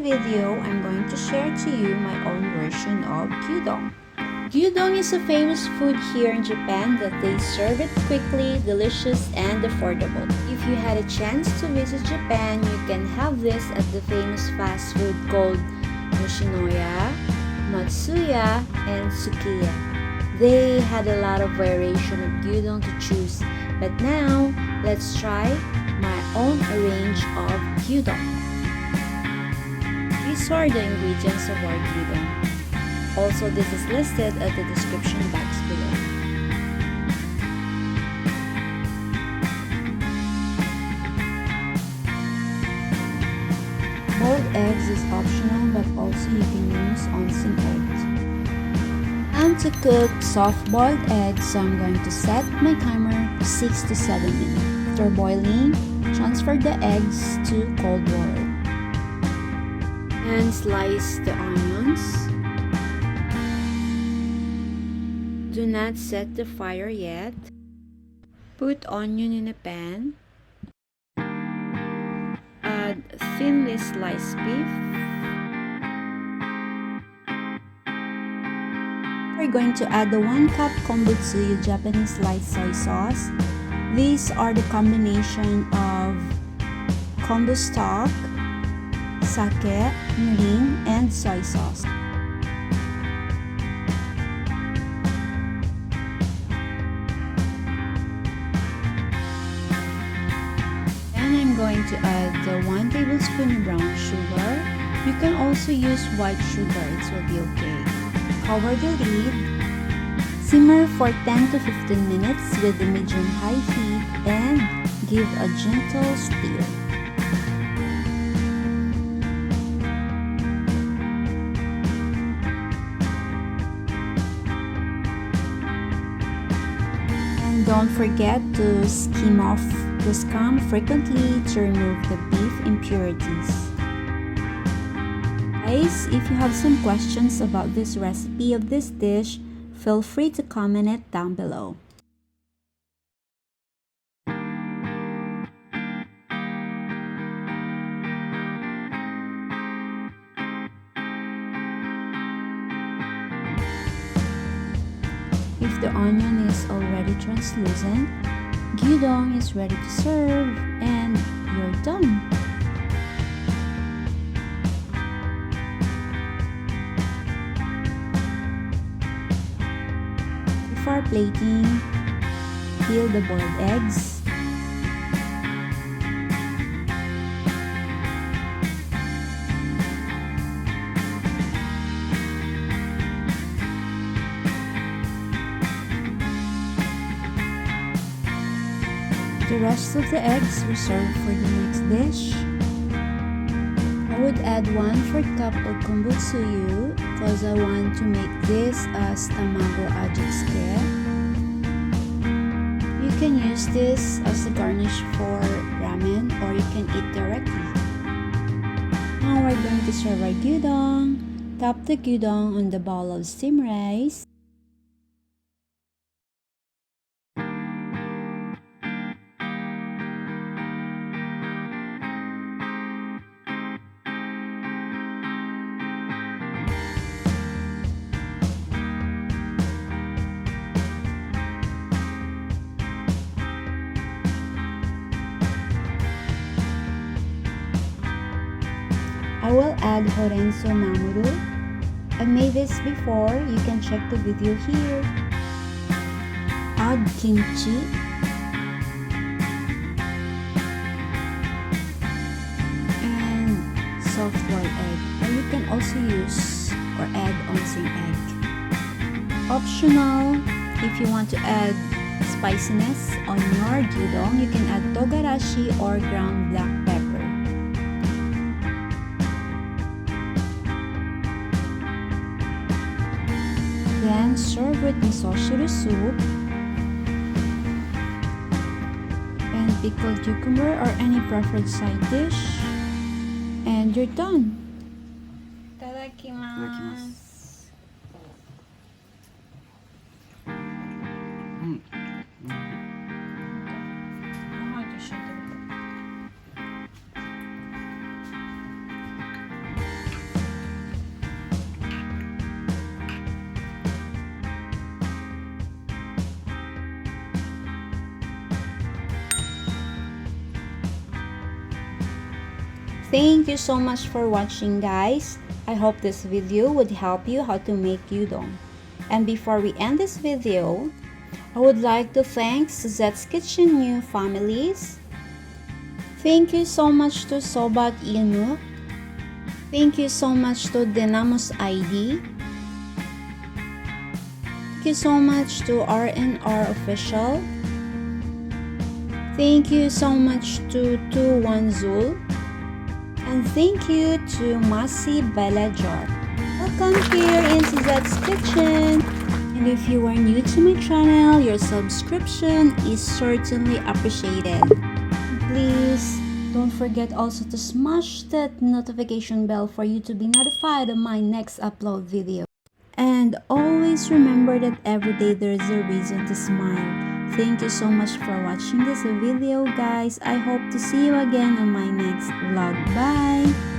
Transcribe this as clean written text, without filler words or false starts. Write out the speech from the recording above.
video, I'm going to share to you my own version of gyudon. Gyudon is a famous food here in Japan that they serve it quickly, delicious, and affordable. If you had a chance to visit Japan, you can have this at the famous fast food called Yoshinoya, Matsuya, and Sukiya. They had a lot of variation of gyudon to choose, but now let's try my own range of gyudon. These are the ingredients of our gyudon. Also, this is listed at the description box below. Boiled eggs is optional, but also you can use onsen eggs. And to cook soft-boiled eggs, so I'm going to set my timer to 6 to 7 minutes. After boiling, transfer the eggs to cold water. And slice the onions. Do not set the fire yet. Put onion in a pan. Add thinly sliced beef. We're going to add the 1 cup Konbu Tsuyu Japanese light soy sauce. These are the combination of kombu stock, sake, mirin, and soy sauce. And I'm going to add the 1 tablespoon of brown sugar. You can also use white sugar, it will be okay. Cover the lid. Simmer for 10 to 15 minutes with the medium-high heat and give a gentle stir. And don't forget to skim off the scum frequently to remove the beef impurities. Guys, if you have some questions about this recipe of this dish, feel free to comment it down below. If the onion is already translucent, gyudon is ready to serve and you're done. For plating, peel the boiled eggs. The rest of the eggs reserved for the next dish. I would add 1/4 cup of Konbu Tsuyu because I want to make this as tamago ajitsuke. You can use this as a garnish for ramen or you can eat directly. Now we're going to serve our gyudon. Top the gyudon on the bowl of steamed rice. I will add Horenso Namul. I made this before, you can check the video here. Add kimchi. And soft-boiled egg. Or you can also use or add onsen egg. Optional, if you want to add spiciness on your gyudon, you can add togarashi or ground black pepper. Then serve with misoshiro soup and pickled cucumber or any preferred side dish, and you're done. Itadakimasu. Thank you so much for watching, guys. I hope this video would help you how to make gyudon. And before we end this video, I would like to thank Suzette's Kitchen new families. Thank you so much to Sobat Inu. Thank you so much to Dynamos ID. Thank you so much to RNR Official. Thank you so much to 21Zul. And thank you to Masi Belajar. Welcome here in Suzette's Kitchen. And if you are new to my channel, your subscription is certainly appreciated. Please don't forget also to smash that notification bell for you to be notified of my next upload video. And always remember that every day there is a reason to smile. Thank you so much for watching this video, guys. I hope to see you again on my next vlog. Bye!